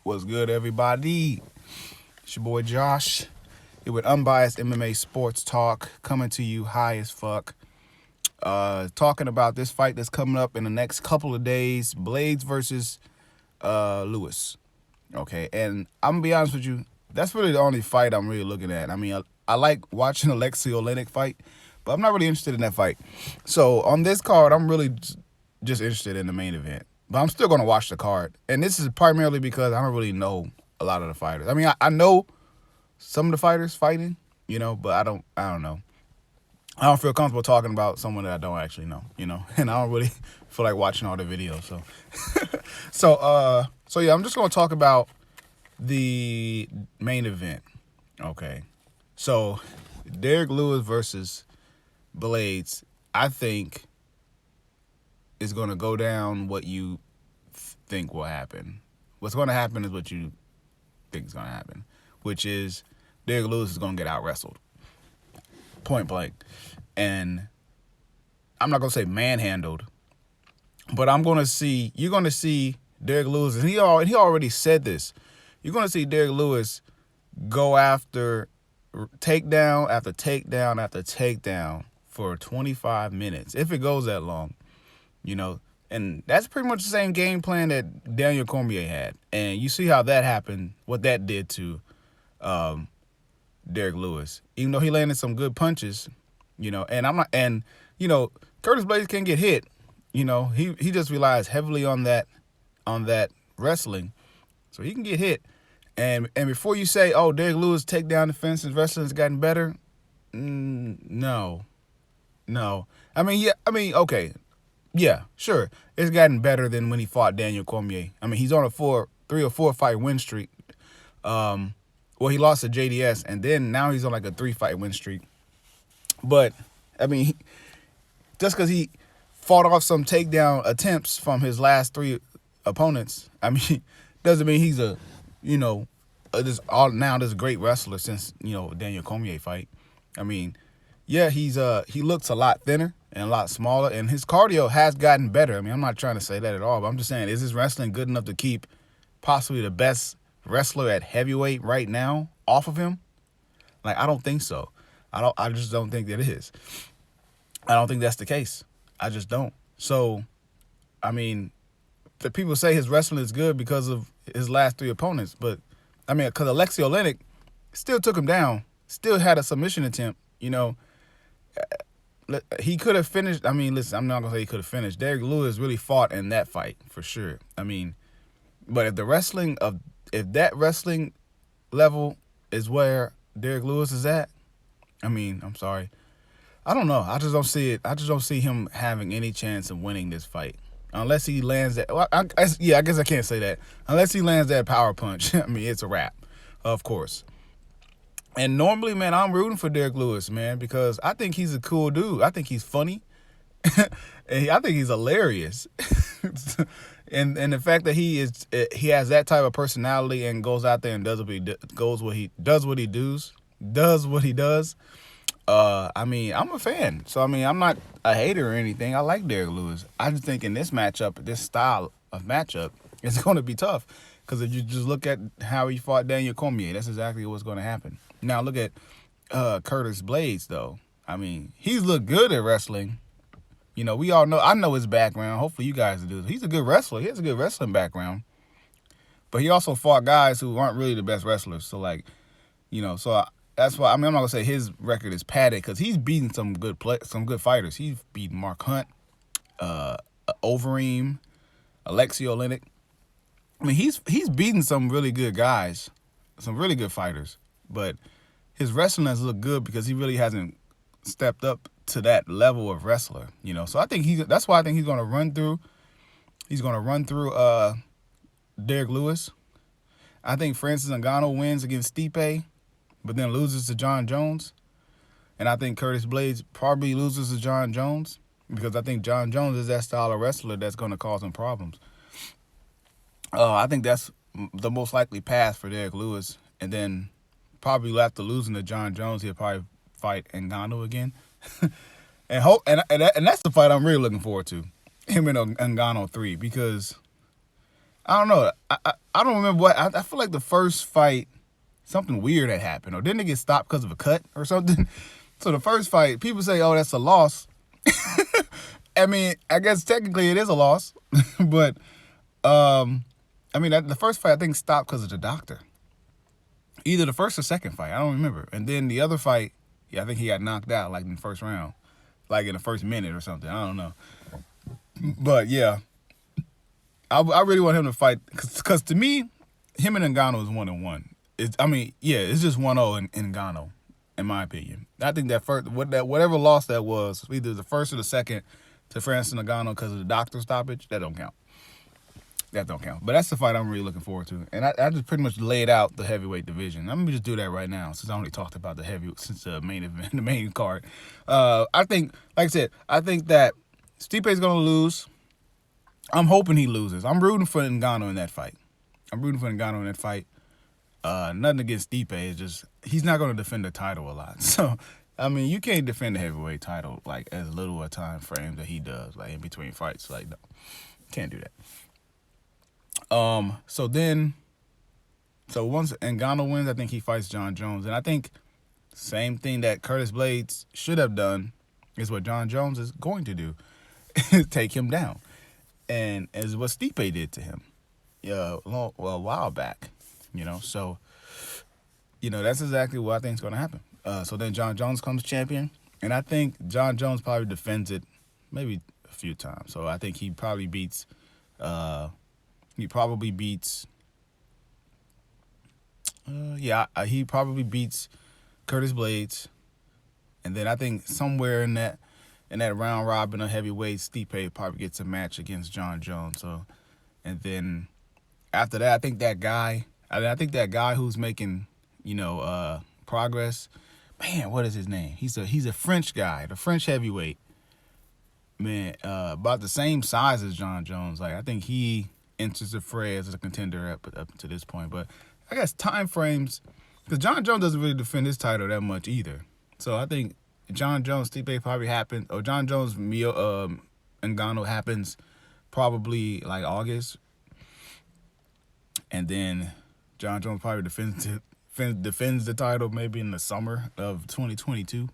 What's good, everybody? It's your boy Josh. Here with Unbiased MMA Sports Talk, coming to you high as fuck. Talking about this fight that's coming up in the next couple of days, Blaydes versus Lewis. Okay, and I'm gonna be honest with you, that's really the only fight I'm really looking at. I mean, I like watching Alexei Oleinik fight, but I'm not really interested in that fight. So on this card, I'm really just interested in the main event. But I'm still gonna watch the card, and this is primarily because I don't really know a lot of the fighters. I mean, I know some of the fighters fighting, but I don't know. I don't feel comfortable talking about someone that I don't actually know, and I don't really feel like watching all the videos. So, so yeah, I'm just gonna talk about the main event. Okay, so Derek Lewis versus Blaydes, I think, is gonna go down what you think will happen. What's gonna happen is what you think is gonna happen, which is Derek Lewis is gonna get out wrestled, point blank. And I'm not gonna say manhandled, but you're gonna see Derek Lewis, and he already said this. You're gonna see Derek Lewis go after takedown after takedown after takedown for 25 minutes, if it goes that long, And that's pretty much the same game plan that Daniel Cormier had. And you see how that happened, what that did to Derek Lewis. Even though he landed some good punches, Curtis Blaydes can get hit. He just relies heavily on that wrestling. So he can get hit. And before you say, oh, Derek Lewis takedown defense and wrestling has gotten better, no. Okay. Yeah, sure. It's gotten better than when he fought Daniel Cormier. I mean, he's on a 3 or 4 fight win streak. He lost to JDS, and then now he's on like a 3 fight win streak. But, I mean, just because he fought off some takedown attempts from his last 3 opponents, I mean, doesn't mean he's this great wrestler since, Daniel Cormier fight. I mean, yeah, he looks a lot thinner and a lot smaller, and his cardio has gotten better. I mean, I'm not trying to say that at all, but I'm just saying, is his wrestling good enough to keep possibly the best wrestler at heavyweight right now off of him? Like, I don't think so. I just don't think that it is. I don't think that's the case. I just don't. So, I mean, the people say his wrestling is good because of his last 3 opponents, but I mean, because Alexei Oleinik still took him down, still had a submission attempt, He could have finished. I mean, listen, I'm not going to say he could have finished. Derek Lewis really fought in that fight, for sure. I mean, but if that wrestling level is where Derek Lewis is at, I mean, I'm sorry. I don't know. I just don't see it. I just don't see him having any chance of winning this fight. Unless he lands that. Well, I guess I can't say that. Unless he lands that power punch. I mean, it's a wrap, of course. And normally, man, I'm rooting for Derek Lewis, man, because I think he's a cool dude. I think he's funny. And I think he's hilarious. and the fact that he has that type of personality and goes out there and does what he does. I mean, I'm a fan. So, I mean, I'm not a hater or anything. I like Derek Lewis. I just think in this matchup, this style of matchup, it's going to be tough. Because if you just look at how he fought Daniel Cormier, that's exactly what's going to happen. Now, look at Curtis Blaydes, though. I mean, he's looked good at wrestling. We all know. I know his background. Hopefully you guys do. He's a good wrestler. He has a good wrestling background. But he also fought guys who aren't really the best wrestlers. So, that's why. I mean, I'm not gonna say his record is padded because he's beaten some good fighters. He's beaten Mark Hunt, Overeem, Alexei Oleinik. I mean, he's beaten some really good guys, some really good fighters. But his wrestling has looked good because he really hasn't stepped up to that level of wrestler. So I think that's why I think he's gonna run through. He's gonna run through Derek Lewis. I think Francis Ngannou wins against Stipe, but then loses to John Jones. And I think Curtis Blaydes probably loses to John Jones because I think John Jones is that style of wrestler that's going to cause him problems. I think that's the most likely path for Derek Lewis. And then probably after losing to John Jones, he'll probably fight Ngannou again. and that's the fight I'm really looking forward to, him and Ngannou 3, because I don't know. I don't remember what. I feel like the first fight, something weird had happened, or didn't it get stopped because of a cut or something? So the first fight, people say, "Oh, that's a loss." I mean, I guess technically it is a loss, but I mean, the first fight I think stopped because of the doctor. Either the first or second fight, I don't remember. And then the other fight, yeah, I think he got knocked out like in the first round, like in the first minute or something. I don't know. But yeah, I really want him to fight because to me, him and Ngannou is 1-1. I mean, yeah, it's just 1-0 in Ngannou, in my opinion. I think that whatever loss that was, either the first or the second to Francis Ngannou because of the doctor stoppage, that don't count. That don't count. But that's the fight I'm really looking forward to. And I just pretty much laid out the heavyweight division. I'm gonna just do that right now since I only talked about since the main event, the main card. I think, like I said, I think that Stipe's gonna lose. I'm hoping he loses. I'm rooting for Ngannou in that fight. Nothing against Stipe. It's just he's not gonna defend the title a lot. So I mean, you can't defend the heavyweight title like as little a time frame that he does, like in between fights. Like no, can't do that. So once Ngannou wins, I think he fights John Jones. And I think same thing that Curtis Blaydes should have done is what John Jones is going to do. Take him down. And is what Stipe did to him a while back. So, that's exactly what I think is going to happen. So then John Jones comes champion. And I think John Jones probably defends it maybe a few times. So I think he probably beats... He probably beats Curtis Blaydes, and then I think somewhere in that round robin of heavyweights, Stipe probably gets a match against John Jones. So, and then after that, I think that guy who's making progress. Man, what is his name? He's a French guy, the French heavyweight. Man, about the same size as John Jones. Like I think he enters the fray as a contender up to this point. But I guess time frames, because John Jones doesn't really defend his title that much either. So I think John Jones Stipe probably happens, or John Jones Ngannou happens probably like August, and then John Jones probably defends the title maybe in the summer of 2022.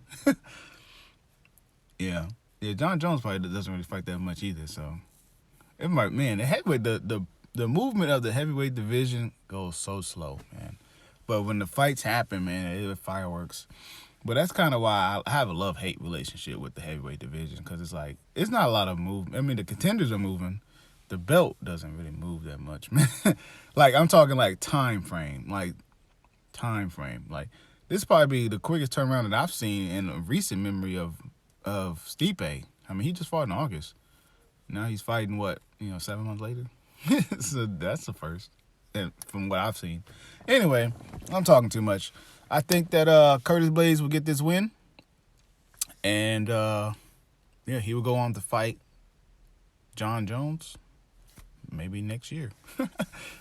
Yeah, John Jones probably doesn't really fight that much either. So. It might, man, the heavyweight, the movement of the heavyweight division goes so slow, man. But when the fights happen, man, it's fireworks. But that's kind of why I have a love-hate relationship with the heavyweight division, because it's like, it's not a lot of movement. I mean, the contenders are moving. The belt doesn't really move that much, man. Like, I'm talking like time frame. Like, this probably be the quickest turnaround that I've seen in a recent memory of Stipe. I mean, he just fought in August. Now he's fighting 7 months later? So that's the first, from what I've seen. Anyway, I'm talking too much. I think that Curtis Blaydes will get this win. And, he will go on to fight John Jones maybe next year.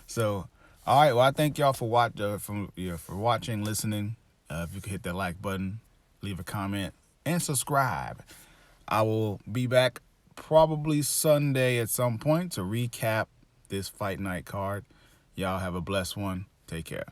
So, all right. Well, I thank y'all for watching, listening. If you could hit that like button, leave a comment, and subscribe. I will be back probably Sunday at some point to recap this fight night card. Y'all have a blessed one. Take care.